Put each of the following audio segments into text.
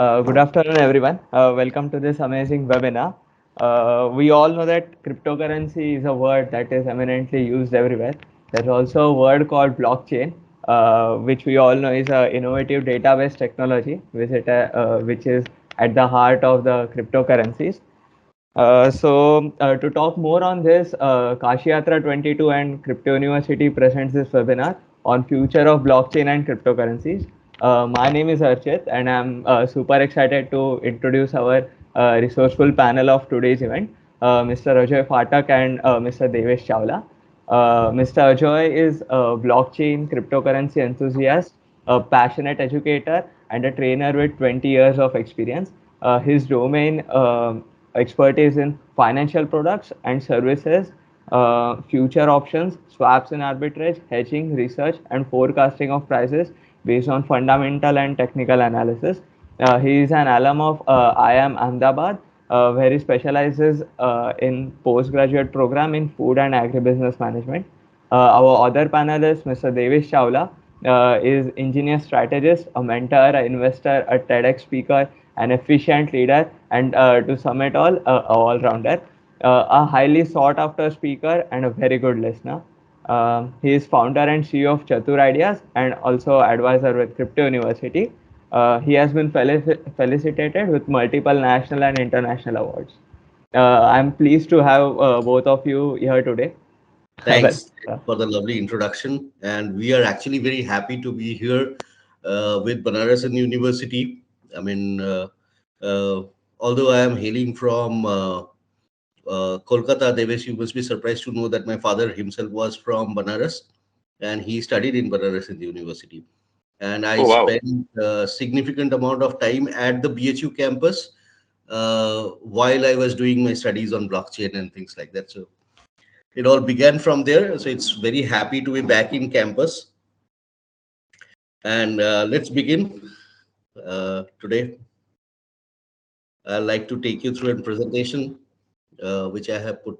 Good afternoon, everyone. Welcome to this amazing webinar. We all know that cryptocurrency is a word that is eminently used everywhere. There's also a word called blockchain, which we all know is an innovative database technology, which is at the heart of the cryptocurrencies. To talk more on this, Kashiyatra 22 and Crypto University presents this webinar on future of blockchain and cryptocurrencies. My name is Archit, and I'm super excited to introduce our resourceful panel of today's event, Mr. Ajay Phatak and Mr. Devesh Chawla. Mr. Ajay is a blockchain cryptocurrency enthusiast, a passionate educator, and a trainer with 20 years of experience. His domain expertise in financial products and services, future options, swaps and arbitrage, hedging, research, and forecasting of prices based on fundamental and technical analysis. He is an alum of IIM Ahmedabad, where he specializes in postgraduate program in food and agribusiness management. Our other panelist, Mr. Devesh Chawla, is engineer strategist, a mentor, an investor, a TEDx speaker, an efficient leader, and to sum it all, all-rounder, a highly sought-after speaker, and a very good listener. He is founder and CEO of Chatur Ideas and also advisor with Crypto University. He has been felicitated with multiple national and international awards. I'm pleased to have both of you here today. Well, Thanks for the lovely introduction. And we are actually very happy to be here with Banaras University. I mean, uh, although I am hailing from Kolkata, Devesh, you must be surprised to know that my father himself was from Banaras and he studied in Banaras University. And I Oh, wow. spent a significant amount of time at the BHU campus while I was doing my studies on blockchain and things like that. So it all began from there. So it's very happy to be back in campus. And let's begin today. I'd like to take you through a presentation which I have put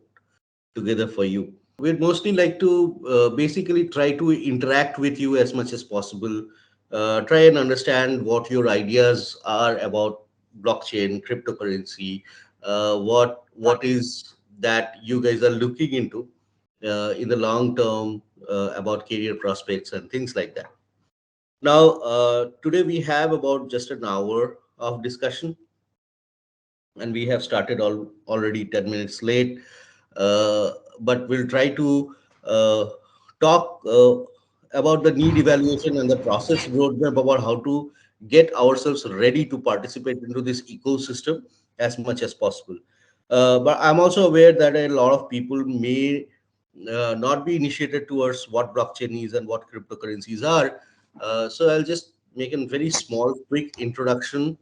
together for you. We'd mostly like to basically try to interact with you as much as possible, try and understand what your ideas are about blockchain, cryptocurrency, what is that you guys are looking into in the long term about career prospects and things like that. Now, today we have about just an hour of discussion, and we have started already 10 minutes late. But we'll try to talk about the need evaluation and the process roadmap about how to get ourselves ready to participate into this ecosystem as much as possible. But I'm also aware that a lot of people may not be initiated towards what blockchain is and what cryptocurrencies are. So I'll just make a very small, quick introduction.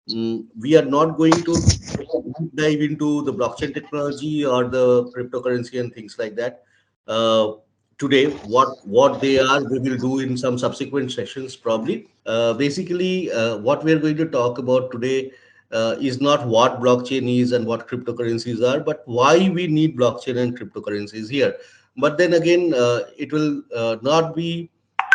We are not going to dive into the blockchain technology or the cryptocurrency and things like that. Uh, Today, what they are, we will do in some subsequent sessions probably. Basically, what we are going to talk about today is not what blockchain is and what cryptocurrencies are, but why we need blockchain and cryptocurrencies here. But then again, it will not be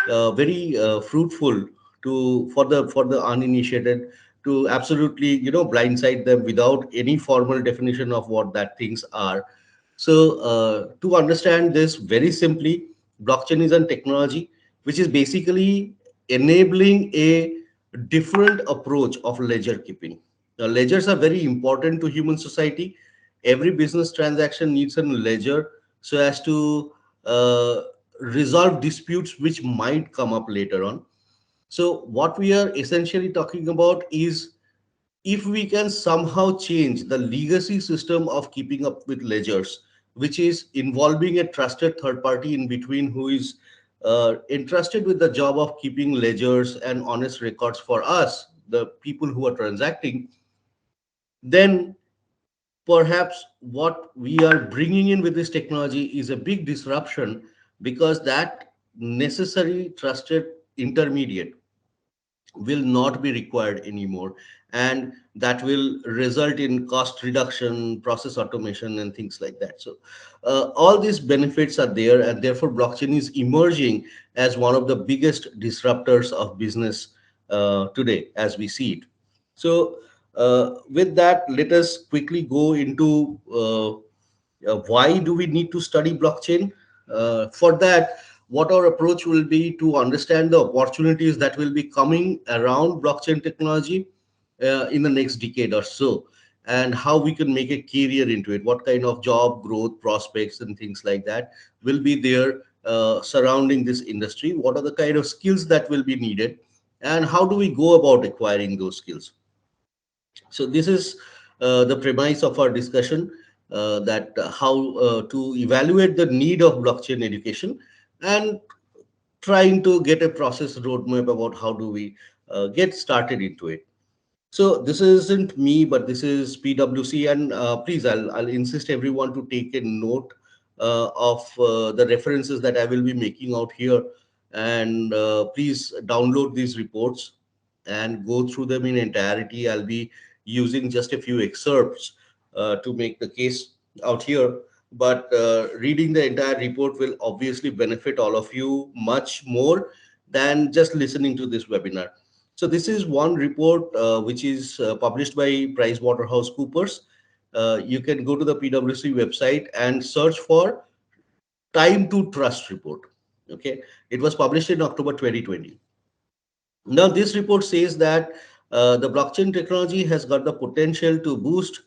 very fruitful to for the uninitiated to absolutely blindside them without any formal definition of what that things are. So to understand this very simply, blockchain is a technology which is basically enabling a different approach of ledger keeping. Now, ledgers are very important to human society. Every business transaction needs a ledger so as to resolve disputes which might come up later on. So what we are essentially talking about is if we can somehow change the legacy system of keeping up with ledgers, which is involving a trusted third party in between who is entrusted with the job of keeping ledgers and honest records for us, the people who are transacting, then perhaps what we are bringing in with this technology is a big disruption because that necessary trusted intermediate will not be required anymore, and that will result in cost reduction, process automation, and things like that. So all these benefits are there, and therefore blockchain is emerging as one of the biggest disruptors of business today as we see it. So with that, let us quickly go into why do we need to study blockchain. For that, what our approach will be to understand the opportunities that will be coming around blockchain technology in the next decade or so, and how we can make a career into it, what kind of job growth prospects and things like that will be there surrounding this industry, what are the kind of skills that will be needed, and how do we go about acquiring those skills. So this is the premise of our discussion, that how to evaluate the need of blockchain education, and trying to get a process roadmap about how do we get started into it. So this isn't me, but this is PwC, and please, I'll insist everyone to take a note of the references that I will be making out here, and please download these reports and go through them in entirety. I'll be using just a few excerpts to make the case out here, but reading the entire report will obviously benefit all of you much more than just listening to this webinar. So this is one report which is published by PricewaterhouseCoopers. You can go to the PwC website and search for Time to Trust report. Okay, it was published in October 2020. Now, this report says that the blockchain technology has got the potential to boost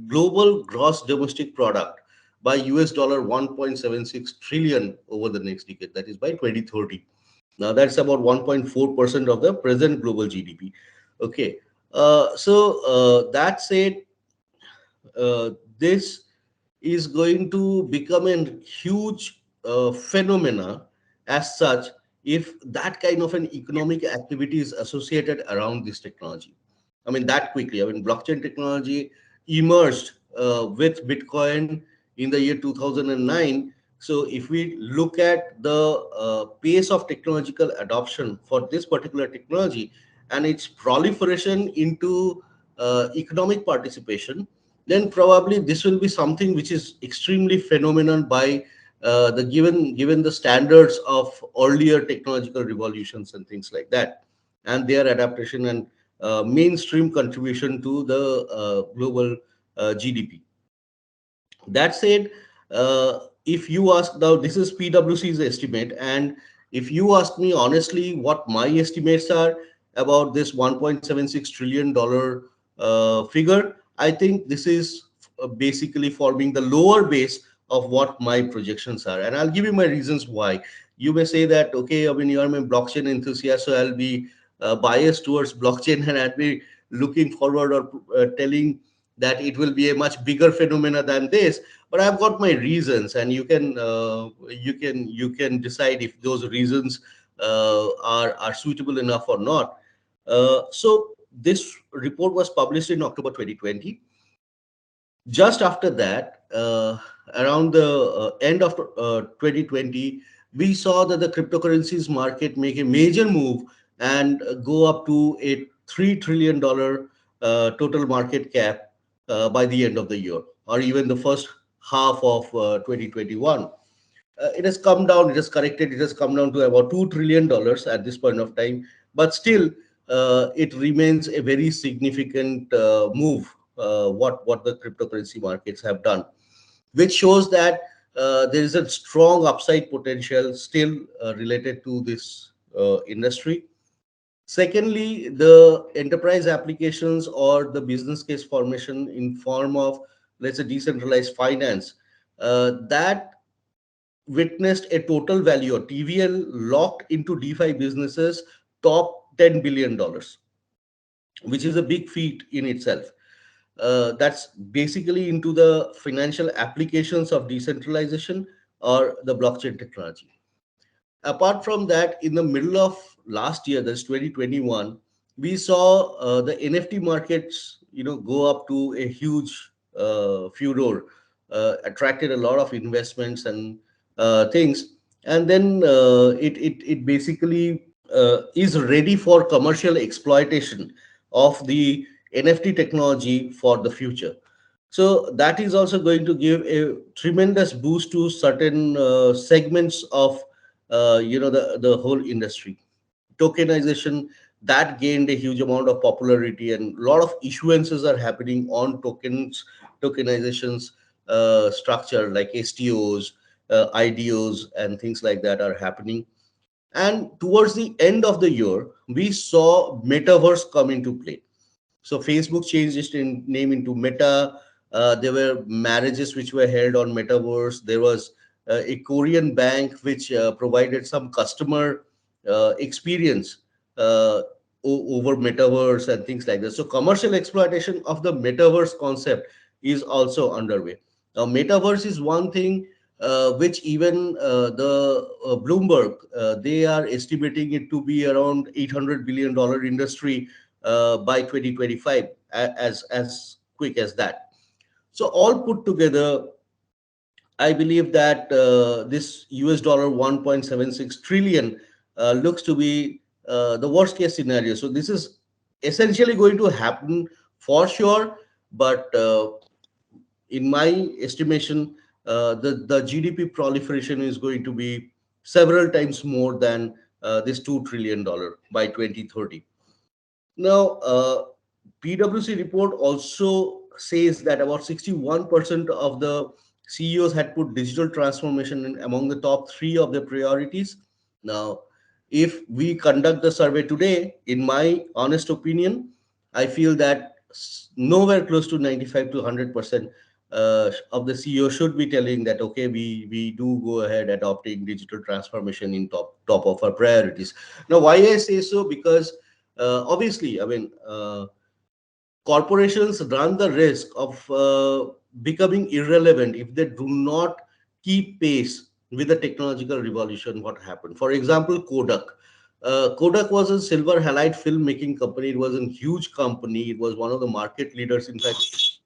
global gross domestic product by US dollar 1.76 trillion over the next decade, that is by 2030. Now, that's about 1.4% of the present global GDP. Okay. That said, this is going to become a huge phenomena as such if that kind of an economic activity is associated around this technology. I mean, that quickly. I mean, blockchain technology emerged with Bitcoin in the year 2009. So, if we look at the pace of technological adoption for this particular technology and its proliferation into economic participation, then probably this will be something which is extremely phenomenal by the given the standards of earlier technological revolutions and things like that, and their adaptation and mainstream contribution to the global GDP. That said, if you ask, now this is PwC's estimate, and if you ask me honestly what my estimates are about this $1.76 trillion figure, I think this is basically forming the lower base of what my projections are. And I'll give you my reasons why. You may say that, okay, I mean, you are a blockchain enthusiast, so I'll be biased towards blockchain and I'll be looking forward or telling that it will be a much bigger phenomena than this, but I've got my reasons, and you can decide if those reasons are suitable enough or not. So this report was published in October 2020. Just after that, around the end of 2020, we saw that the cryptocurrencies market make a major move and go up to a $3 trillion total market cap by the end of the year, or even the first half of 2021. It has come down, it has corrected, it has come down to about $2 trillion at this point of time, but still it remains a very significant move, what the cryptocurrency markets have done, which shows that there is a strong upside potential still related to this industry. Secondly, the enterprise applications or the business case formation in form of, let's say, decentralized finance, that witnessed a total value or TVL locked into DeFi businesses top $10 billion, which is a big feat in itself. That's basically into the financial applications of decentralization or the blockchain technology. Apart from that, in the middle of last year, that's 2021, we saw the NFT markets, go up to a huge furor, attracted a lot of investments and things, and then it basically is ready for commercial exploitation of the NFT technology for the future. So that is also going to give a tremendous boost to certain segments of the whole industry. Tokenization that gained a huge amount of popularity, and a lot of issuances are happening on tokenizations structure like STOs, IDOs, and things like that are happening. And towards the end of the year, we saw Metaverse come into play. So Facebook changed its name into Meta. There were marriages which were held on Metaverse. There was a Korean bank which provided some customer experience uh, over Metaverse and things like that. So commercial exploitation of the Metaverse concept is also underway. Now, Metaverse is one thing which even the Bloomberg, they are estimating it to be around $800 billion industry by 2025, as quick as that. So all put together, I believe that this US dollar 1.76 trillion looks to be the worst case scenario. So this is essentially going to happen for sure, but in my estimation, the GDP proliferation is going to be several times more than this $2 trillion by 2030. Now, PwC report also says that about 61% of the CEOs had put digital transformation in among the top three of their priorities. Now, if we conduct the survey today, in my honest opinion, I feel that nowhere close to 95 to 100% of the CEO should be telling that, okay, we do go ahead adopting digital transformation in top of our priorities. Now, why I say so? Because obviously, I mean, corporations run the risk of becoming irrelevant if they do not keep pace with the technological revolution. What happened? For example, Kodak. Kodak was a silver halide filmmaking company. It was a huge company. It was one of the market leaders. In fact,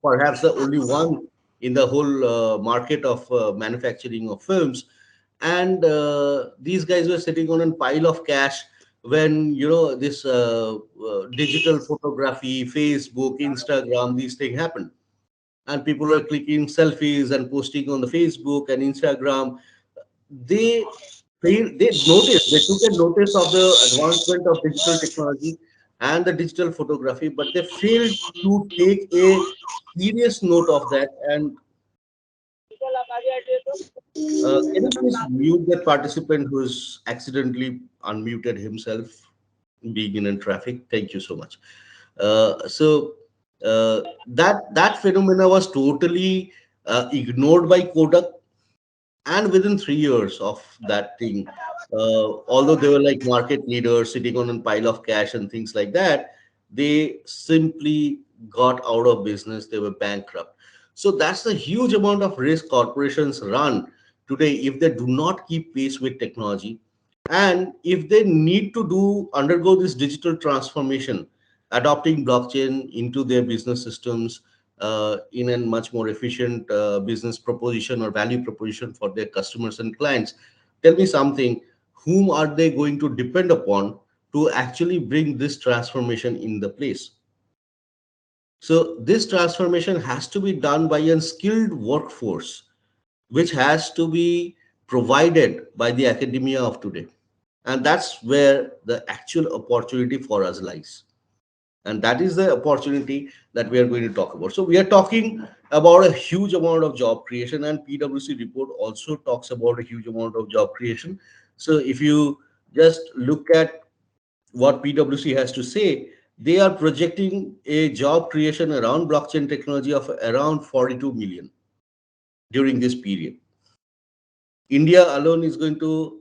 perhaps the only one in the whole market of manufacturing of films. And these guys were sitting on a pile of cash when this digital photography, Facebook, Instagram, these things happened, and people were clicking selfies and posting on the Facebook and Instagram. They they noticed, they took a notice of the advancement of digital technology and the digital photography, but they failed to take a serious note of that. And can you please mute that participant who's accidentally unmuted himself, being in traffic? Thank you so much. That phenomena was totally ignored by Kodak, and within 3 years of that thing, although they were like market leaders sitting on a pile of cash and things like that, they simply got out of business. They were bankrupt. So that's the huge amount of risk corporations run today if they do not keep pace with technology, and if they need to do undergo this digital transformation, adopting blockchain into their business systems in a much more efficient business proposition or value proposition for their customers and clients. Tell me something, whom are they going to depend upon to actually bring this transformation in the place? So this transformation has to be done by a skilled workforce, which has to be provided by the academia of today. And that's where the actual opportunity for us lies. And that is the opportunity that we are going to talk about. So we are talking about a huge amount of job creation, and PwC report also talks about a huge amount of job creation. So if you just look at what PwC has to say, they are projecting a job creation around blockchain technology of around 42 million during this period. India alone is going to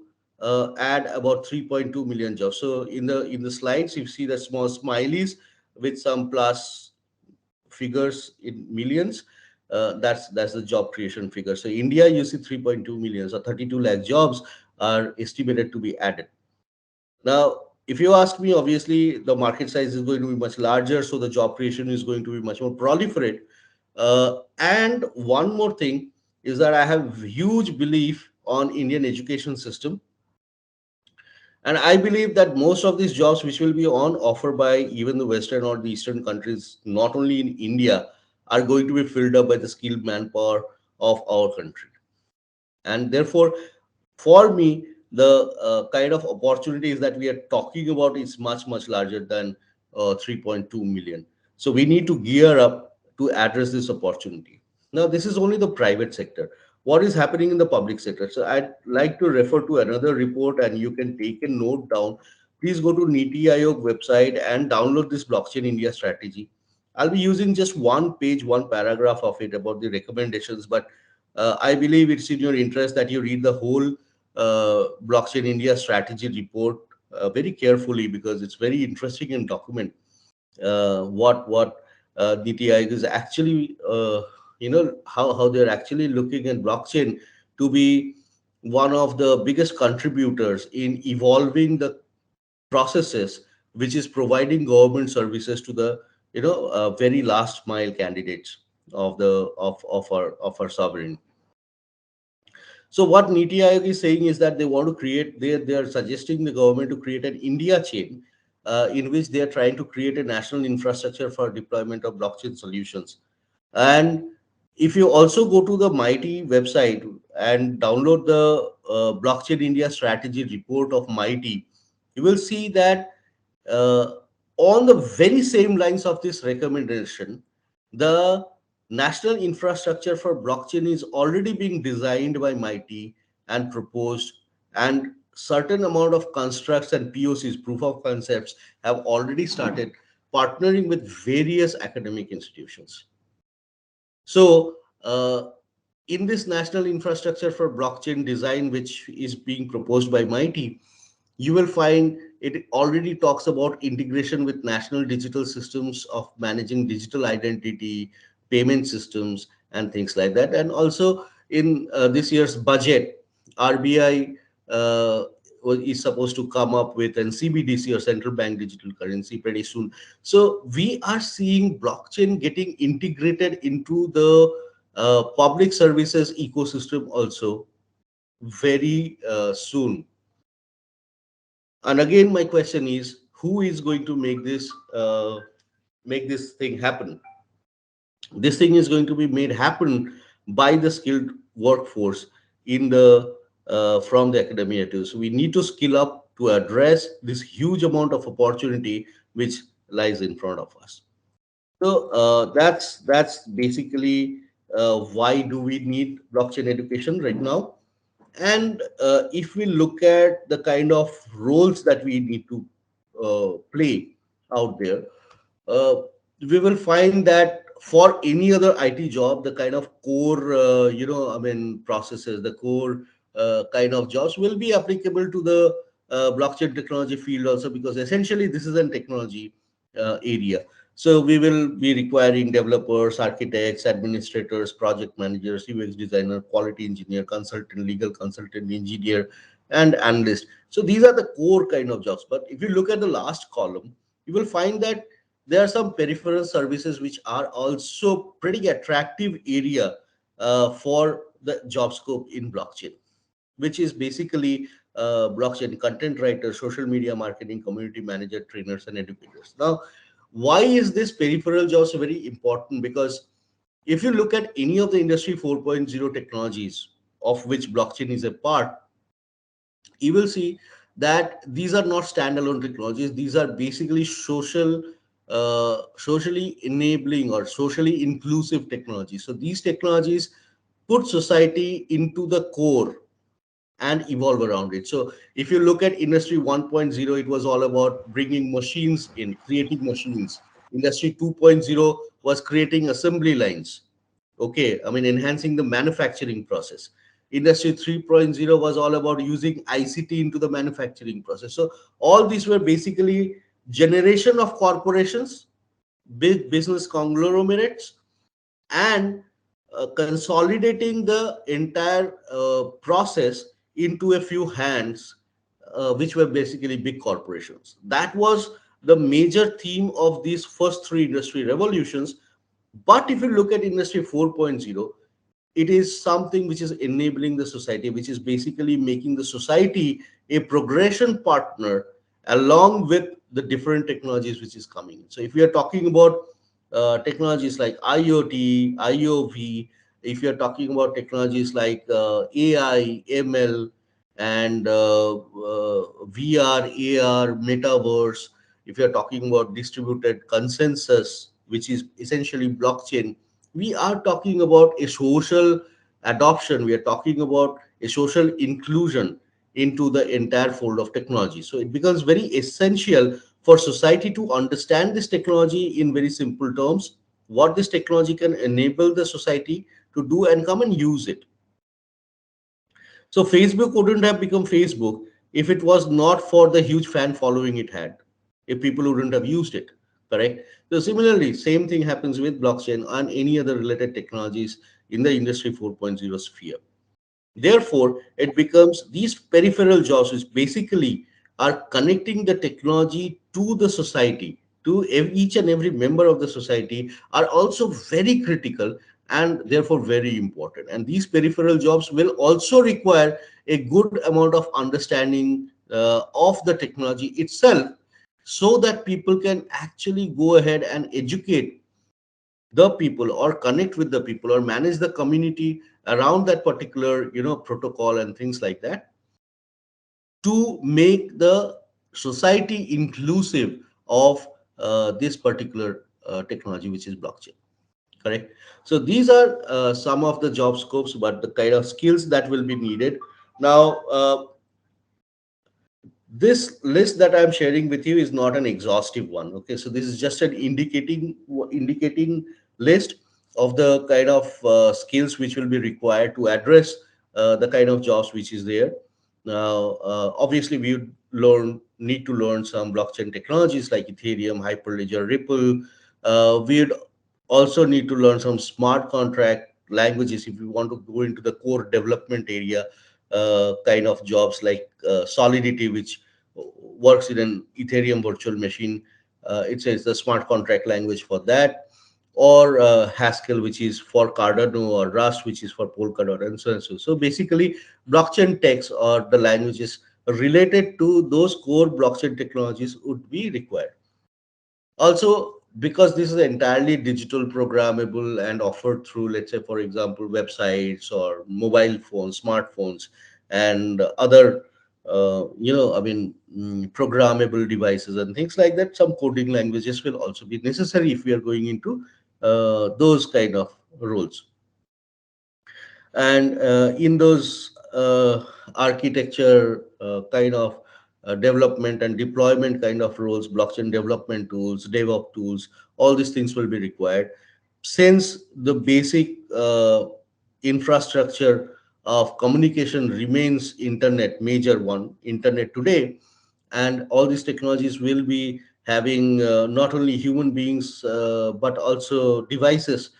add about 3.2 million jobs. So in the slides, you see the small smileys with some plus figures in millions. That's the job creation figure. So India, you see 3.2 million, so 32 lakh jobs are estimated to be added. Now, if you ask me, obviously the market size is going to be much larger, so the job creation is going to be much more proliferate. And one more thing is that I have huge belief on Indian education system, and I believe that most of these jobs which will be on offer by even the Western or the Eastern countries, not only in India, are going to be filled up by the skilled manpower of our country. And therefore, for me, the kind of opportunities that we are talking about is much, much larger than 3.2 million. So we need to gear up to address this opportunity. Now, this is only the private sector. What is happening in the public sector? So I'd like to refer to another report, and you can take a note down. Please go to Niti Aayog website and download this Blockchain India strategy. I'll be using just one page, one paragraph of it about the recommendations, but I believe it's in your interest that you read the whole Blockchain India strategy report very carefully, because it's very interesting and document what Niti Aayog is actually how they're actually looking at blockchain to be one of the biggest contributors in evolving the processes which is providing government services to the very last mile candidates of our sovereign. So what Niti Aayog is saying is that they want to create, they are suggesting the government to create an India chain in which they are trying to create a national infrastructure for deployment of blockchain solutions. And if you also go to the Mighty website and download the Blockchain India strategy report of Mighty, you will see that uh, on the very same lines of this recommendation, the national infrastructure for blockchain is already being designed by Mighty and proposed, and certain amount of constructs and POCs, proof of concepts, have already started partnering with various academic institutions. So, in this national infrastructure for blockchain design, which is being proposed by Mighty, you will find it already talks about integration with national digital systems of managing digital identity, payment systems, and things like that. And also in this year's budget, RBI is supposed to come up with an CBDC, or central bank digital currency, pretty soon. So we are seeing blockchain getting integrated into the public services ecosystem also very soon. And again, my question is, who is going to make this thing happen? This thing is going to be made happen by the skilled workforce in the from the academia too. So we need to skill up to address this huge amount of opportunity which lies in front of us. So that's basically why do we need blockchain education right now. And if we look at the kind of roles that we need to play out there, uh, we will find that for any other IT job, the kind of core, processes, the core kind of jobs will be applicable to the blockchain technology field also, because essentially this is a technology area. So we will be requiring developers, architects, administrators, project managers, UX designer, quality engineer, consultant, legal consultant, engineer, and analyst. So these are the core kind of jobs. But if you look at the last column, you will find that there are some peripheral services which are also pretty attractive area for the job scope in blockchain, which is basically blockchain content writer, social media marketing, community manager, trainers, and educators. Now, why is this peripheral jobs very important? Because if you look at any of the industry 4.0 technologies, of which blockchain is a part, you will see that these are not standalone technologies. These are basically socially enabling or socially inclusive technologies. So these technologies put society into the core and evolve around it. So if you look at industry 1.0, it was all about bringing machines in, creating machines. Industry 2.0 was creating assembly lines. Okay, I mean, enhancing the manufacturing process. Industry 3.0 was all about using ICT into the manufacturing process. So all these were basically generation of corporations, big business conglomerates, and consolidating the entire process into a few hands, which were basically big corporations. That was the major theme of these first three industry revolutions. But if you look at industry 4.0, it is something which is enabling the society, which is basically making the society a progression partner along with the different technologies which is coming. So if we are talking about technologies like IoT, IOV, if you're talking about technologies like AI, ML, and VR, AR, Metaverse. If you're talking about distributed consensus, which is essentially blockchain, we are talking about a social adoption. We are talking about a social inclusion into the entire fold of technology. So it becomes very essential for society to understand this technology in very simple terms, what this technology can enable the society to do and come and use it. So Facebook wouldn't have become Facebook if it was not for the huge fan following it had, if people wouldn't have used it, correct? So similarly, same thing happens with blockchain and any other related technologies in the Industry 4.0 sphere. Therefore, it becomes these peripheral jobs, which basically are connecting the technology to the society, to each and every member of the society, are also very critical and therefore very important. And these peripheral jobs will also require a good amount of understanding of the technology itself, so that people can actually go ahead and educate the people or connect with the people or manage the community around that particular protocol and things like that, to make the society inclusive of this particular technology, which is blockchain, correct? So these are some of the job scopes, but the kind of skills that will be needed. Now, this list that I'm sharing with you is not an exhaustive one. Okay, so this is just an indicating list of the kind of skills which will be required to address the kind of jobs which is there. Now, obviously, we would need to learn some blockchain technologies like Ethereum, Hyperledger, Ripple. We'd also need to learn some smart contract languages if we want to go into the core development area, kind of jobs like Solidity, which works in an Ethereum virtual machine. It says the smart contract language for that, or Haskell, which is for Cardano, or Rust, which is for Polkadot, and so on. So basically, blockchain techs or the languages related to those core blockchain technologies would be required. Also, because this is entirely digital, programmable, and offered through, let's say, for example, websites or mobile phones, smartphones, and other programmable devices and things like that, some coding languages will also be necessary if we are going into those kind of roles. And in those architecture kind of development and deployment kind of roles, blockchain development tools, DevOps tools, all these things will be required. Since the basic infrastructure of communication remains internet, major one, internet today, and all these technologies will be having not only human beings but also devices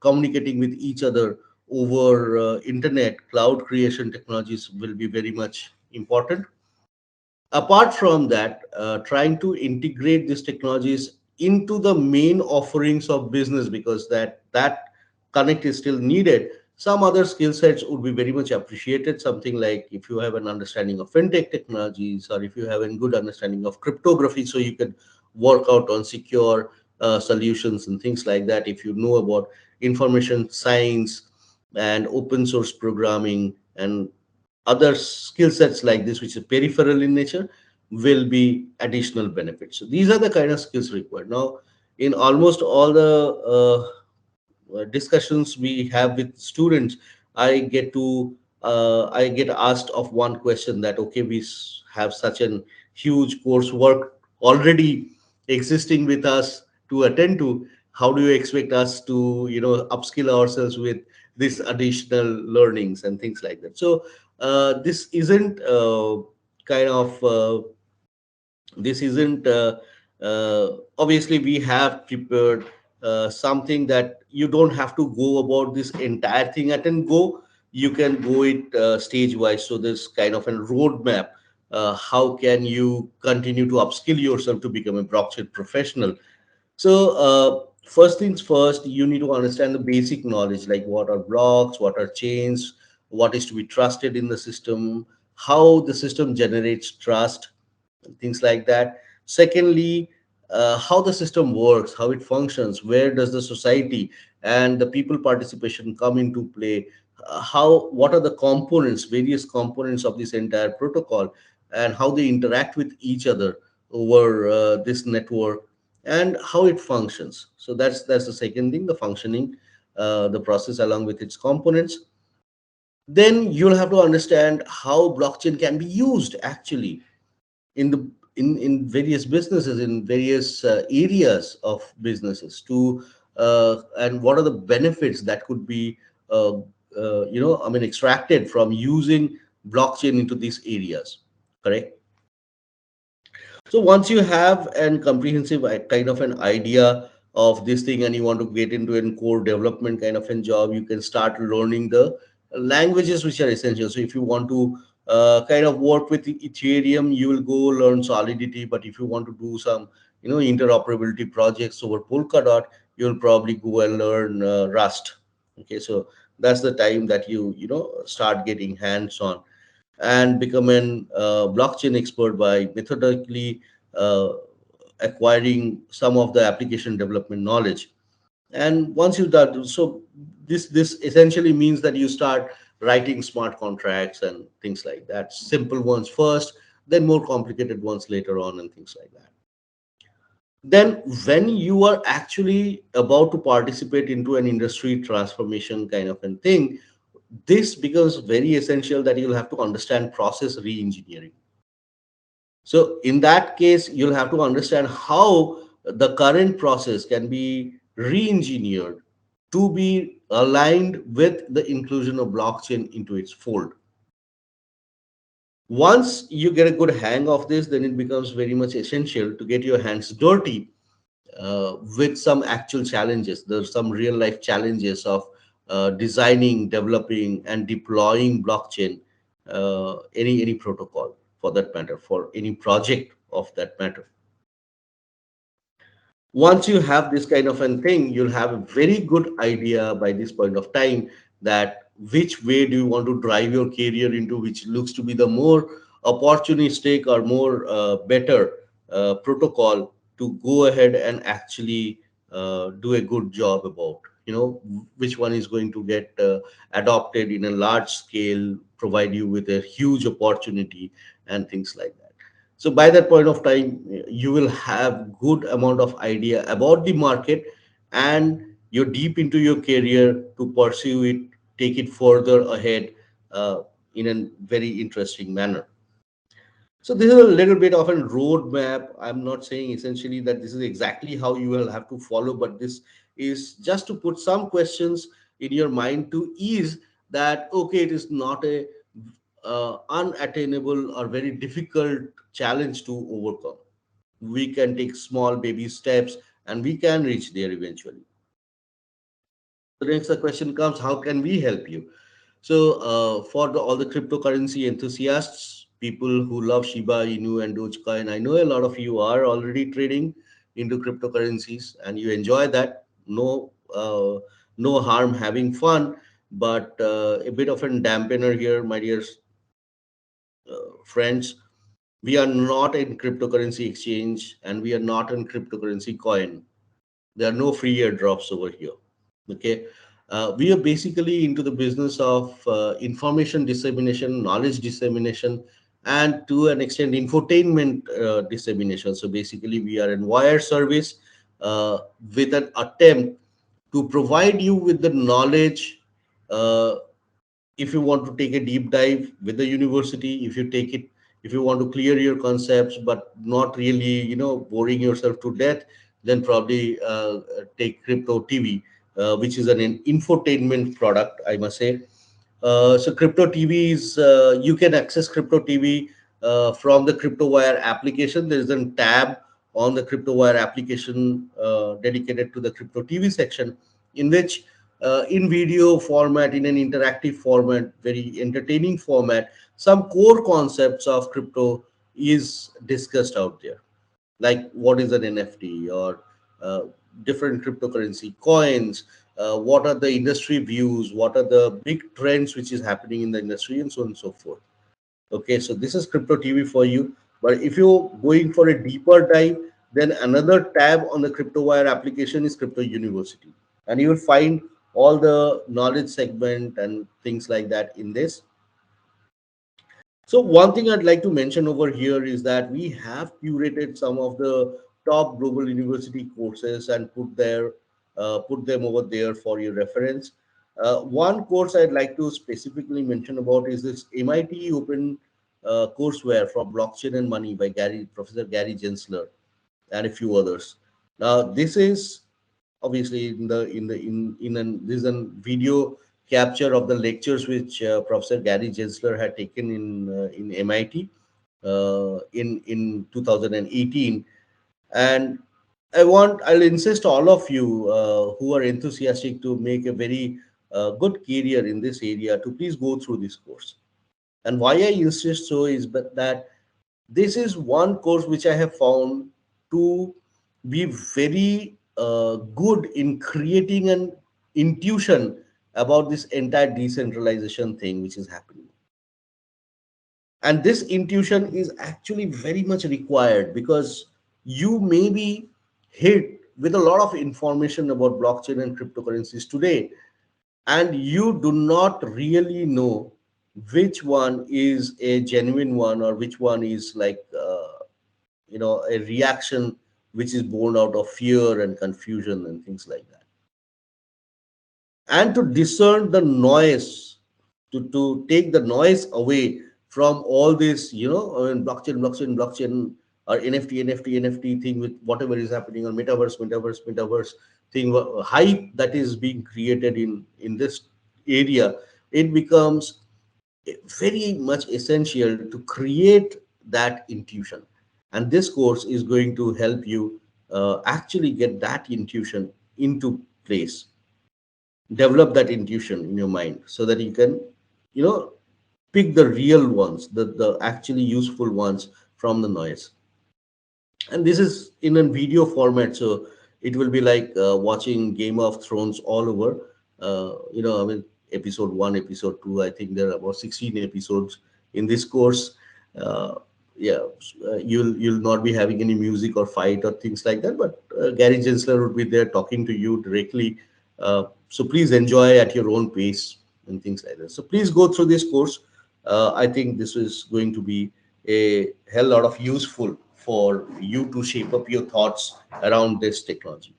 communicating with each other over internet. Cloud creation technologies will be very much important. Apart from that, trying to integrate these technologies into the main offerings of business, because that connect is still needed. Some other skill sets would be very much appreciated, something like if you have an understanding of fintech technologies, or if you have a good understanding of cryptography, so you can work out on secure solutions and things like that. If you know about information science and open source programming and other skill sets like this, which is peripheral in nature, will be additional benefits. So these are the kind of skills required. Now, in almost all the discussions we have with students, I get asked of one question, that okay, we have such an huge coursework already existing with us to attend to. How do you expect us to upskill ourselves with this additional learnings and things like that? So this isn't kind of this isn't obviously we have prepared something that you don't have to go about this entire thing at and go. You can go it stage wise. So there's kind of a roadmap. How can you continue to upskill yourself to become a blockchain professional? So, first things first, you need to understand the basic knowledge, like what are blocks, what are chains, what is to be trusted in the system, how the system generates trust, and things like that. Secondly, how the system works, how it functions, where does the society and the people participation come into play, what are the components, various components of this entire protocol, and how they interact with each other over this network, and how it functions. So that's the second thing, the functioning, the process along with its components. Then you'll have to understand how blockchain can be used actually in the in various businesses, in various areas of businesses, to and what are the benefits that could be I mean, extracted from using blockchain into these areas, correct? So once you have an comprehensive kind of an idea of this thing, and you want to get into a core development kind of a job, you can start learning the languages which are essential. So if you want to kind of work with Ethereum, you will go learn Solidity. But if you want to do some, interoperability projects over Polkadot, you'll probably go and learn Rust. Okay, so that's the time that you start getting hands on and become an blockchain expert by methodically uh, acquiring some of the application development knowledge. And once you do so, this essentially means that you start writing smart contracts and things like that, simple ones first, then more complicated ones later on, and things like that. Then when you are actually about to participate into an industry transformation kind of a thing, this becomes very essential, that you'll have to understand process re-engineering. So in that case, you'll have to understand how the current process can be re-engineered to be aligned with the inclusion of blockchain into its fold. Once you get a good hang of this, then it becomes very much essential to get your hands dirty with some actual challenges. There's some real life challenges of designing, developing, and deploying blockchain, any protocol for that matter, for any project of that matter. Once you have this kind of a thing, you'll have a very good idea by this point of time that which way do you want to drive your career into, which looks to be the more opportunistic or more better protocol to go ahead and actually do a good job about, which one is going to get adopted in a large scale, provide you with a huge opportunity, and things like that. So by that point of time, you will have good amount of idea about the market, and you're deep into your career to pursue it, take it further ahead in a very interesting manner. So this is a little bit of a roadmap. I'm not saying essentially that this is exactly how you will have to follow, but this is just to put some questions in your mind to ease that, okay, it is not a unattainable or very difficult challenge to overcome. We can take small baby steps, and we can reach there eventually. The next question comes, how can we help you? So, for all the cryptocurrency enthusiasts, people who love Shiba Inu and DogeCoin, I know a lot of you are already trading into cryptocurrencies and you enjoy that. No harm having fun, but a bit of a dampener here, my dear friends. We are not in cryptocurrency exchange, and we are not in cryptocurrency coin. There are no free airdrops over here. Okay. We are basically into the business of information dissemination, knowledge dissemination, and to an extent, infotainment dissemination. So basically, we are in wire service with an attempt to provide you with the knowledge. If you want to take a deep dive with the university, if you want to clear your concepts but not really boring yourself to death, then probably take crypto TV, which is an infotainment product, I must say. So crypto TV is, you can access crypto TV from the CryptoWire application. There is a tab on the CryptoWire application dedicated to the crypto TV section, in which in video format, in an interactive format, very entertaining format, some core concepts of crypto is discussed out there, like what is an NFT, or uh, different cryptocurrency coins, what are the industry views, what are the big trends which is happening in the industry, and so on and so forth. Okay, so this is crypto TV for you. But if you're going for a deeper dive, then another tab on the CryptoWire application is Crypto University, and you will find all the knowledge segment and things like that in this. So one thing I'd like to mention over here is that we have curated some of the top global university courses and put them over there for your reference. One course I'd like to specifically mention about is this MIT Open courseware for blockchain and money by Professor Gary Gensler and a few others. Now, this is obviously this is a video capture of the lectures which Professor Gary Gensler had taken in MIT in 2018. And I'll insist all of you who are enthusiastic to make a very good career in this area to please go through this course. And why I insist so is that this is one course which I have found to be very good in creating an intuition about this entire decentralization thing which is happening. And this intuition is actually very much required because you may be hit with a lot of information about blockchain and cryptocurrencies today, and you do not really know which one is a genuine one or which one is like a reaction which is born out of fear and confusion and things like that. And to discern the noise, to take the noise away from all this, blockchain or NFT thing with whatever is happening on metaverse thing, hype that is being created in this area. It becomes very much essential to create that intuition, and this course is going to help you actually get that intuition into place, develop that intuition in your mind so that you can you know pick the real ones, the actually useful ones from the noise. And this is in a video format, so it will be like watching Game of Thrones all over. I mean, episode 1, episode 2, I think there are about 16 episodes in this course. uh, yeah, you'll not be having any music or fight or things like that, but Gary Gensler would be there talking to you directly. So please enjoy at your own pace and things like that. So please go through this course. I think this is going to be a hell lot of useful for you to shape up your thoughts around this technology.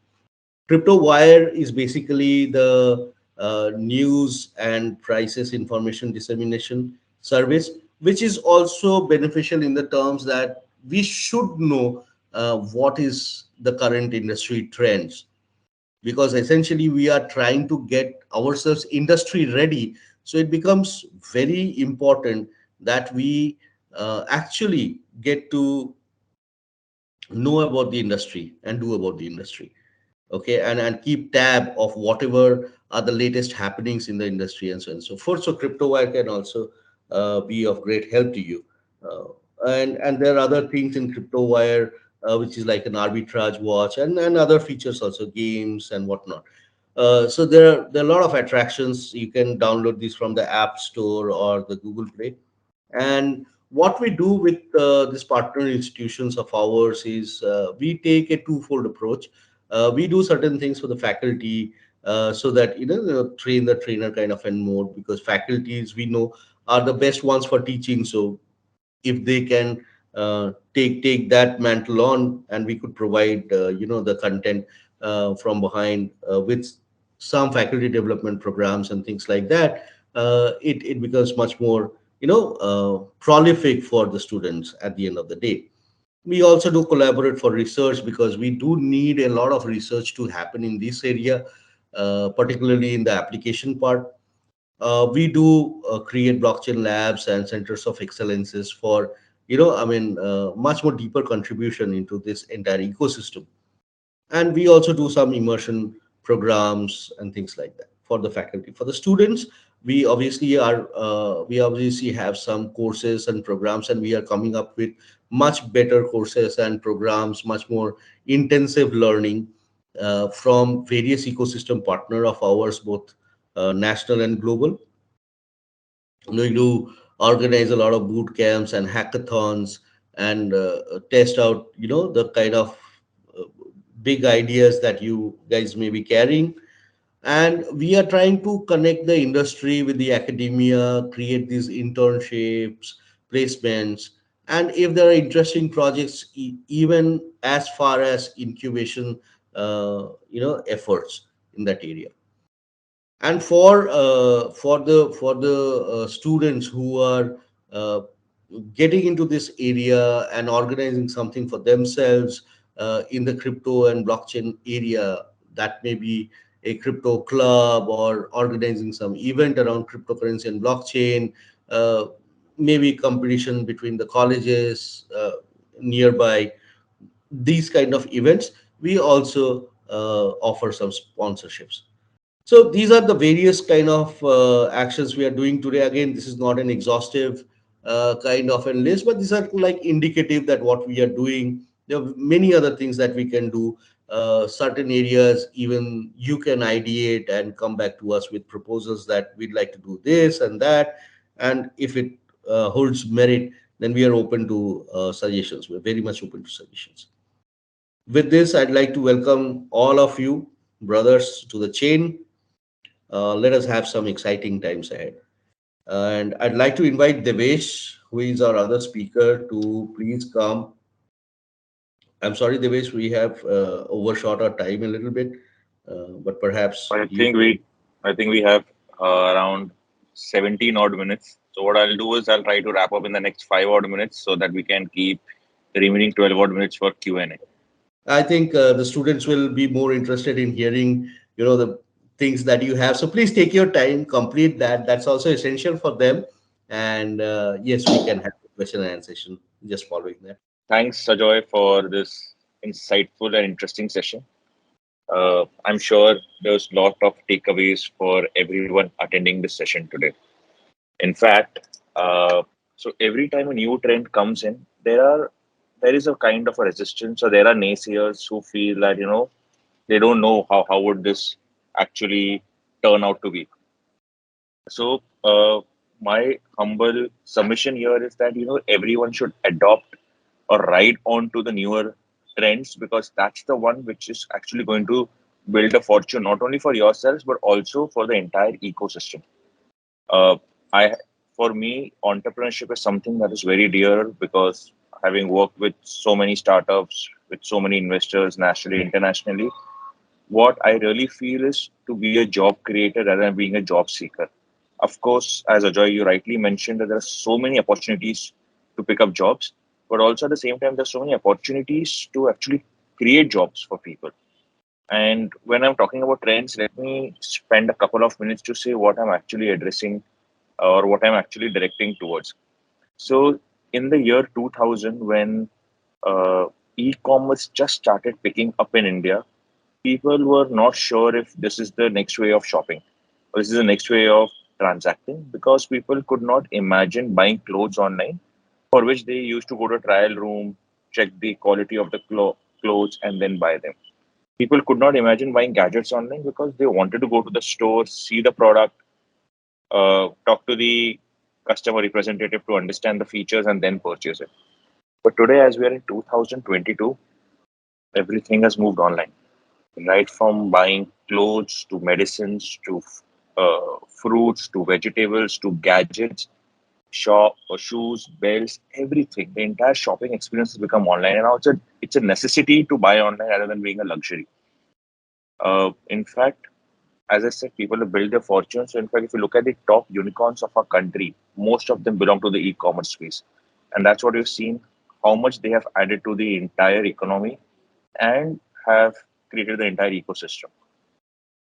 Crypto Wire is basically the news and prices information dissemination service, which is also beneficial in the terms that we should know what is the current industry trends, because essentially we are trying to get ourselves industry ready. So it becomes very important that we actually get to know about the industry and do about the industry. Okay, and keep tab of whatever are the latest happenings in the industry and so on and so forth. So cryptowire can also be of great help to you. And there are other things in cryptowire which is like an arbitrage watch and other features, also games and whatnot. So there are a lot of attractions. You can download these from the App Store or the Google Play. And what we do with these partner institutions of ours is we take a twofold approach. We do certain things for the faculty so that train the trainer kind of and mode, because faculties we know are the best ones for teaching. So if they can take that mantle on, and we could provide the content from behind with some faculty development programs and things like that, it becomes much more prolific for the students at the end of the day. We also do collaborate for research, because we do need a lot of research to happen in this area, particularly in the application part. We do create blockchain labs and centers of excellences for much more deeper contribution into this entire ecosystem. And we also do some immersion programs and things like that for the faculty. For the students, we obviously have some courses and programs, and we are coming up with much better courses and programs, much more intensive learning from various ecosystem partner of ours, both national and global. We do organize a lot of boot camps and hackathons, and test out the kind of uh, big ideas that you guys may be carrying. And we are trying to connect the industry with the academia, create these internships, placements, and if there are interesting projects, even as far as incubation, efforts in that area. And for the students who are uh, getting into this area and organizing something for themselves in the crypto and blockchain area, that may be a crypto club or organizing some event around cryptocurrency and blockchain, uh, maybe competition between the colleges nearby, these kind of events. We also offer some sponsorships. So these are the various kind of actions we are doing today. Again, this is not an exhaustive kind of a list, but these are like indicative that what we are doing. There are many other things that we can do. Certain areas, even you can ideate and come back to us with proposals that we'd like to do this and that. And if it holds merit, then we are open to suggestions. We're very much open to suggestions. With this, I'd like to welcome all of you, brothers, to the chain. Let us have some exciting times ahead. And I'd like to invite Devesh, who is our other speaker, to please come. I'm sorry, Devesh, we have overshot our time a little bit, but perhaps I you think can. we, I think we have around 17 odd minutes. So what I'll do is I'll try to wrap up in the next 5 odd minutes so that we can keep the remaining 12 odd minutes for Q&A. I think the students will be more interested in hearing, the things that you have. So please take your time, complete that. That's also essential for them. And yes, we can have a question and answer session just following that. Thanks, Sajoy, for this insightful and interesting session. I'm sure there's a lot of takeaways for everyone attending this session today. In fact, so every time a new trend comes in, there is a kind of a resistance, or there are naysayers who feel that they don't know how would this actually turn out to be. So my humble submission here is that everyone should adopt or ride on to the newer trends, because that's the one which is actually going to build a fortune not only for yourselves but also for the entire ecosystem. Uh, I, for me, entrepreneurship is something that is very dear, because having worked with so many startups, with so many investors nationally, internationally, what I really feel is to be a job creator rather than being a job seeker. Of course, as Ajoy, you rightly mentioned that there are so many opportunities to pick up jobs, but also at the same time, there's so many opportunities to actually create jobs for people. And when I'm talking about trends, let me spend a couple of minutes to say what I'm actually addressing or what I'm actually directing towards. So, in the year 2000, when uh, e-commerce just started picking up in India, people were not sure if this is the next way of shopping or this is the next way of transacting, because people could not imagine buying clothes online, for which they used to go to a trial room, check the quality of the clothes, and then buy them. People could not imagine buying gadgets online because they wanted to go to the store, see the product, talk to the customer representative to understand the features, and then purchase it. But today, as we are in 2022, everything has moved online, right from buying clothes to medicines to fruits to vegetables to gadgets, shop or shoes, belts, everything. The entire shopping experience has become online, and now it's a necessity to buy online rather than being a luxury. In fact, as I said, people have built their fortunes. So in fact, if you look at the top unicorns of our country, most of them belong to the e-commerce space, and that's what we've seen, how much they have added to the entire economy and have created the entire ecosystem.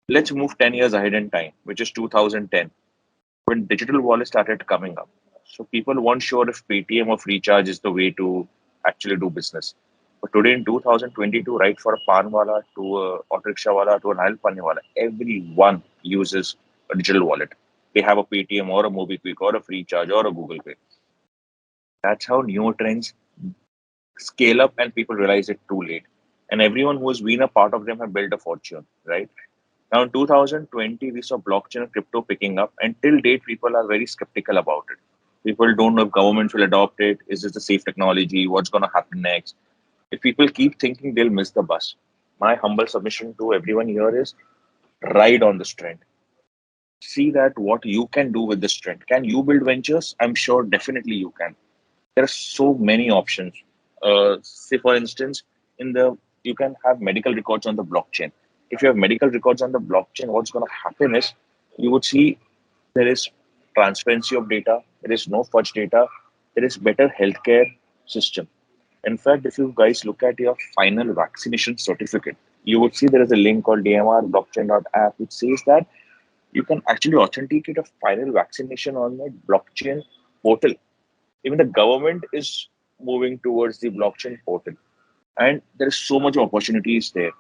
Let's move 10 years ahead in time, which is 2010, when digital wallet started coming up. So people weren't sure if Paytm or Freecharge is the way to actually do business. But today in 2022, right, for a pan wala to a auto rickshaw wala to an oil pani wala, everyone uses a digital wallet. They have a Paytm or a MobiKwik or a Freecharge or a Google Pay. That's how new trends scale up and people realize it too late. And everyone who has been a part of them have built a fortune, right? Now, in 2020, we saw blockchain and crypto picking up, and till date, people are very skeptical about it. People don't know if governments will adopt it. Is this a safe technology? What's going to happen next? If people keep thinking, they'll miss the bus. My humble submission to everyone here is ride on this trend. See that what you can do with this trend. Can you build ventures? I'm sure definitely you can. There are so many options. Say for instance, in the you can have medical records on the blockchain. If you have medical records on the blockchain, what's going to happen is you would see there is transparency of data, there is no fudge data, there is better healthcare system. In fact, if you guys look at your final vaccination certificate, you would see there is a link called DMR blockchain.app which says that you can actually authenticate a final vaccination on the blockchain portal. Even the government is moving towards the blockchain portal, and there is so much opportunities there.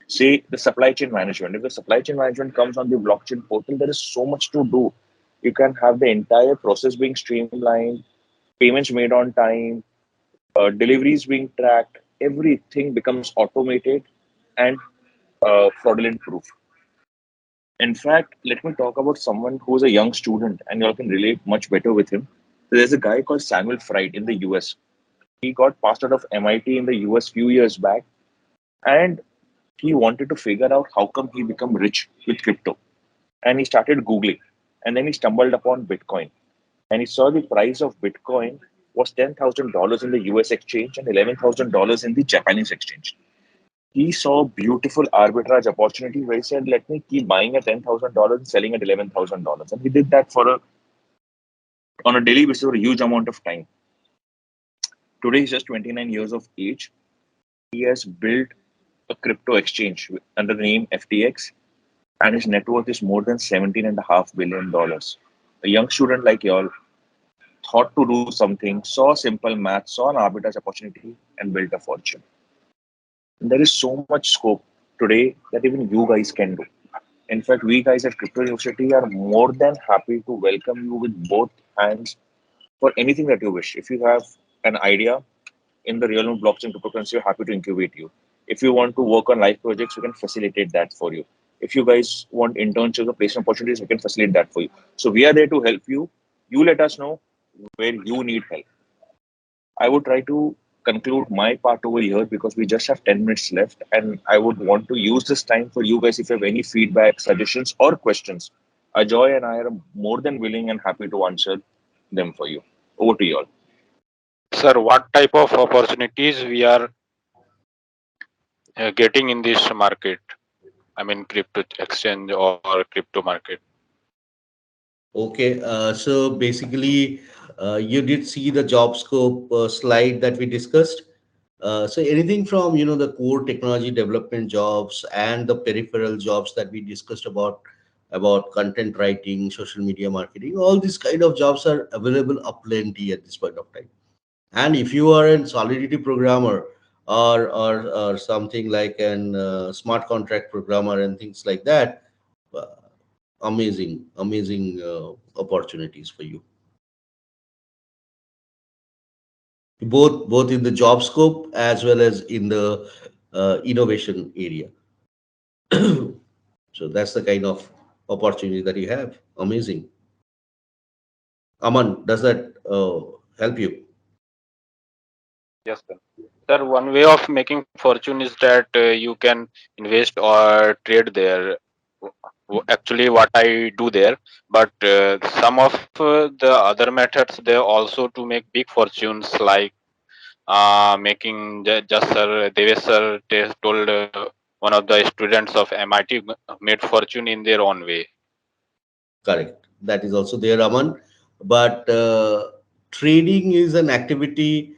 Say the supply chain management. If the supply chain management comes on the blockchain portal, there is so much to do. You can have the entire process being streamlined, payments made on time, deliveries being tracked, everything becomes automated and fraudulent proof. In fact, let me talk about someone who's a young student and you all can relate much better with him. There's a guy called Samuel Fried in the US. He got passed out of MIT in the US few years back, and he wanted to figure out how come he become rich with crypto. And he started Googling, and then he stumbled upon Bitcoin. And he saw the price of Bitcoin was $10,000 in the US exchange and $11,000 in the Japanese exchange. He saw beautiful arbitrage opportunity where he said, let me keep buying at $10,000 and selling at $11,000. And he did that on a daily basis for a huge amount of time. Today he's just 29 years of age. He has built a crypto exchange under the name FTX, and his net worth is more than $17.5 billion. A young student like y'all thought to do something, saw simple math, saw an arbitrage opportunity, and built a fortune. And there is so much scope today that even you guys can do. In fact, we guys at Crypto University are more than happy to welcome you with both hands for anything that you wish. If you have an idea in the realm of blockchain cryptocurrency, we're happy to incubate you. If you want to work on live projects, we can facilitate that for you. If you guys want internships or placement opportunities, we can facilitate that for you. So we are there to help you. You let us know where you need help. I would try to conclude my part over here because we just have 10 minutes left, and I would want to use this time for you guys if you have any feedback, suggestions, or questions. Ajoy and I are more than willing and happy to answer them for you. Over to you all. Sir, what type of opportunities we are getting in this market? I mean, crypto exchange or crypto market. Okay, so basically, you did see the job scope slide that we discussed. So anything from the core technology development jobs and the peripheral jobs that we discussed about content writing, social media marketing, all these kind of jobs are available aplenty at this point of time. And if you are a Solidity programmer or something like an smart contract programmer and things like that, uh, amazing opportunities for you, both in the job scope as well as in the innovation area. So that's the kind of opportunity that you have. Amazing. Aman, does that help you? Yes, sir. Sir, one way of making fortune is that you can invest or trade there. Actually, what I do there, but some of the other methods they also to make big fortunes, like making just sir Devesh sir told one of the students of MIT made fortune in their own way. Correct. That is also there, Aman. But trading is an activity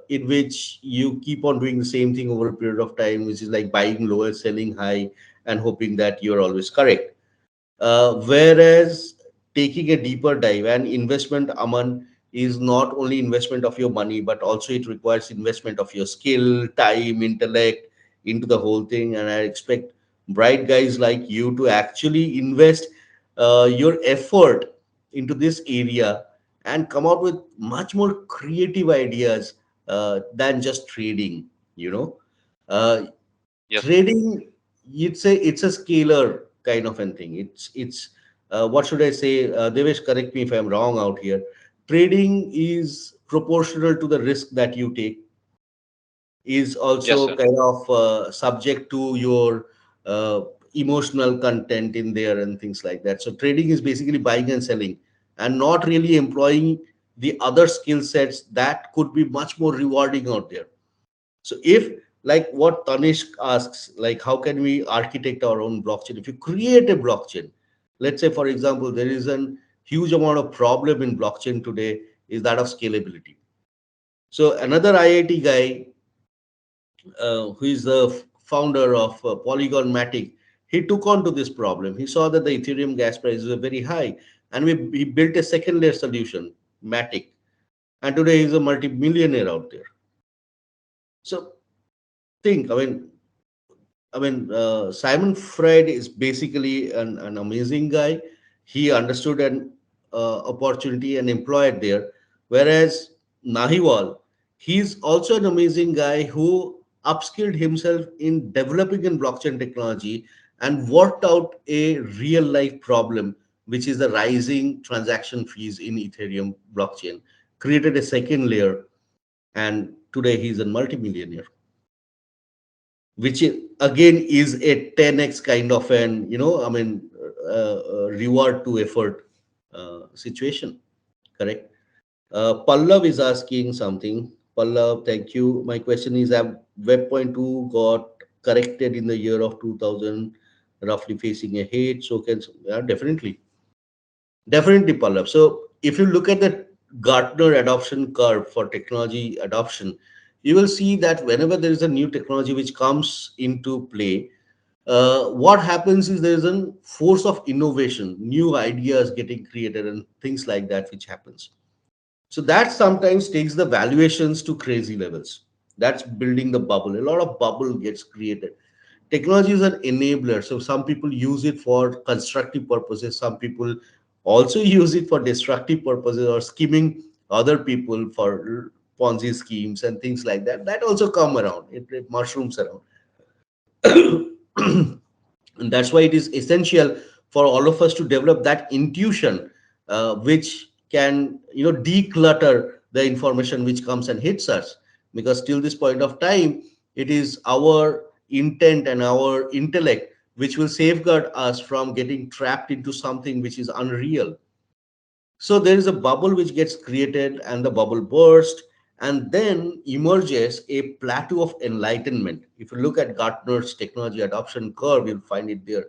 in which you keep on doing the same thing over a period of time, which is like buying lower, selling high, and hoping that you're always correct. Whereas taking a deeper dive and investment, Aman, is not only investment of your money, but also it requires investment of your skill, time, intellect into the whole thing. And I expect bright guys like you to actually invest your effort into this area and come out with much more creative ideas than just trading. You know, uh, Yes, trading, you'd say it's a scalar kind of a thing. It's what should I say? Devesh, correct me if I'm wrong out here. Trading is proportional to the risk that you take, is yes, also sir. kind of subject to your emotional content in there and things like that. So trading is basically buying and selling and not really employing the other skill sets that could be much more rewarding out there. So if, like what Tanishq asks, like how can we architect our own blockchain? If you create a blockchain, let's say for example, there is a huge amount of problem in blockchain today is that of scalability. So another IIT guy, who is the founder of Polygon Matic, he took on to this problem. He saw that the Ethereum gas prices were very high, and he built a second layer solution, Matic, and today he's a multi-millionaire out there. So think, Simon Fred is basically an amazing guy. He understood an opportunity and employed there. Whereas Nahiwal, he's also an amazing guy who upskilled himself in developing in blockchain technology and worked out a real life problem, which is the rising transaction fees in Ethereum blockchain, created a second layer, and today he's a multimillionaire, which again is a 10x kind of an reward to effort situation. Correct. Pallav is asking something. Pallav, thank you. My question is, have Web.2 got corrected in the year of 2000, roughly facing a hit? So can, yeah, definitely, Pallav. So if you look at the Gartner adoption curve for technology adoption, you will see that whenever there is a new technology which comes into play, what happens is there is a force of innovation, new ideas getting created and things like that, which happens. So that sometimes takes the valuations to crazy levels. That's building the bubble. A lot of bubble gets created. Technology is an enabler. So some people use it for constructive purposes. Some people also use it for destructive purposes or skimming other people for Ponzi schemes and things like that. That also come around. It mushrooms around. And that's why it is essential for all of us to develop that intuition, which can declutter the information which comes and hits us, because till this point of time it is our intent and our intellect which will safeguard us from getting trapped into something which is unreal. So there is a bubble which gets created and the bubble bursts, and then emerges a plateau of enlightenment. If you look at Gartner's technology adoption curve, you'll find it there.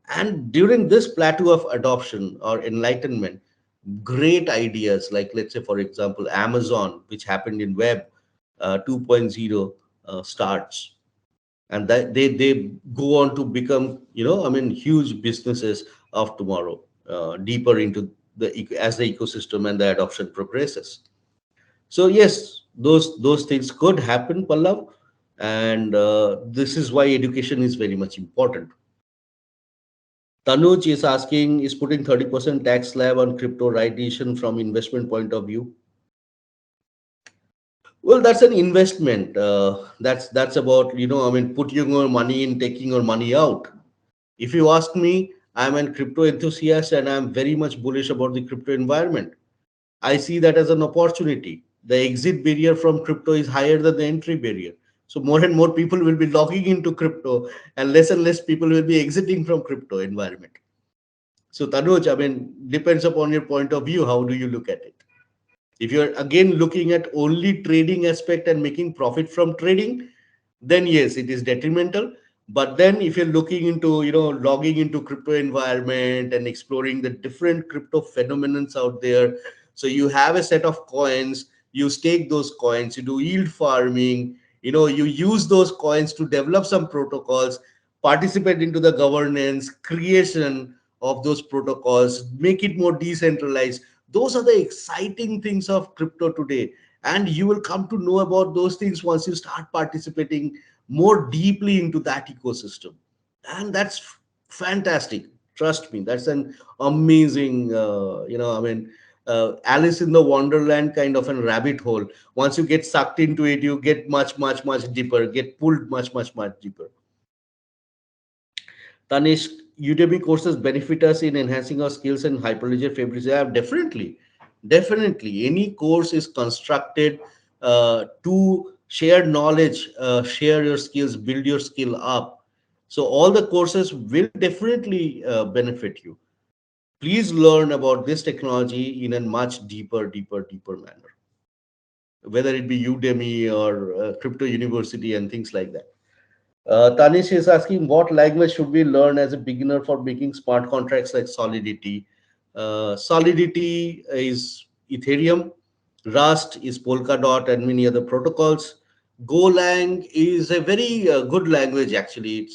And during this plateau of adoption or enlightenment, great ideas like, let's say, for example, Amazon, which happened in Web 2.0, starts. And that they go on to become, huge businesses of tomorrow, deeper into as the ecosystem and the adoption progresses. So yes, those things could happen, Pallav, and this is why education is very much important. Tanuj is asking, is putting 30% tax slab on crypto right decision from investment point of view? Well, that's an investment. That's about, putting your money in, taking your money out. If you ask me, I'm a crypto enthusiast and I'm very much bullish about the crypto environment. I see that as an opportunity. The exit barrier from crypto is higher than the entry barrier. So more and more people will be logging into crypto and less people will be exiting from crypto environment. So Tanuj, depends upon your point of view. How do you look at it? If you're again looking at only trading aspect and making profit from trading, then yes, it is detrimental. But then if you're looking into, logging into crypto environment and exploring the different crypto phenomenons out there, so you have a set of coins, you stake those coins, you do yield farming, you use those coins to develop some protocols, participate into the governance, creation of those protocols, make it more decentralized. Those are the exciting things of crypto today. And you will come to know about those things once you start participating more deeply into that ecosystem. And that's fantastic. Trust me, that's an amazing, Alice in the Wonderland kind of a rabbit hole. Once you get sucked into it, you get much deeper, get pulled much deeper. Tanish, Udemy courses benefit us in enhancing our skills and hyperledger fabrics. Yeah, definitely. Any course is constructed to share knowledge, share your skills, build your skill up. So all the courses will definitely benefit you. Please learn about this technology in a much deeper manner, whether it be Udemy or Crypto University and things like that. Tanish is asking, what language should we learn as a beginner for making smart contracts like Solidity? Solidity is Ethereum, Rust is Polkadot, and many other protocols. Golang is a very good language. Actually,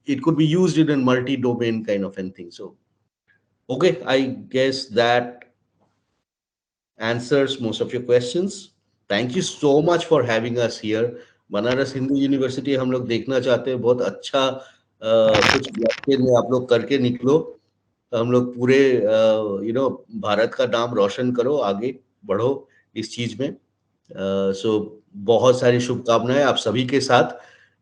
it could be used in a multi-domain kind of thing. So, okay, I guess that answers most of your questions. Thank you so much for having us here. Banaras Hindu university हम लोग देखना चाहते हैं, बहुत अच्छा कुछ blockchain में आप लोग करके निकलो, हम लोग पूरे भारत का नाम रोशन करो, आगे बढ़ो इस चीज में। सो बहुत सारी शुभकामनाएं आप सभी के साथ,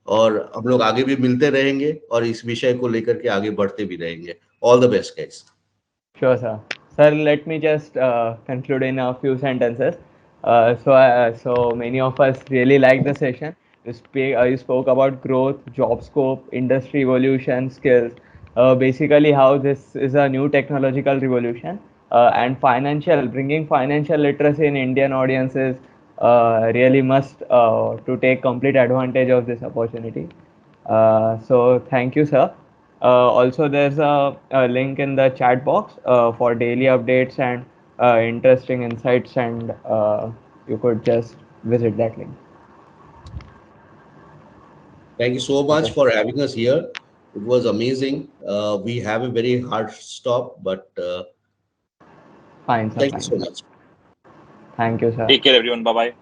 और हम लोग आगे भी मिलते रहेंगे और इस विषय को लेकर के आगे बढ़ते भी रहेंगे। All the best guys. Sure, sir. Sir, let me just conclude in a few sentences. So many of us really like the session. You spoke about growth, job scope, industry evolution, skills. Basically, how this is a new technological revolution, and bringing financial literacy in Indian audiences really must to take complete advantage of this opportunity. So thank you, sir. Also, there's a link in the chat box for daily updates and interesting insights, and you could just visit that link. Thank you so much Okay. for having us here. It was amazing. We have a very hard stop, but Fine, sir. thank you Fine, so sir. much. Thank you, sir. Take care, everyone. Bye bye.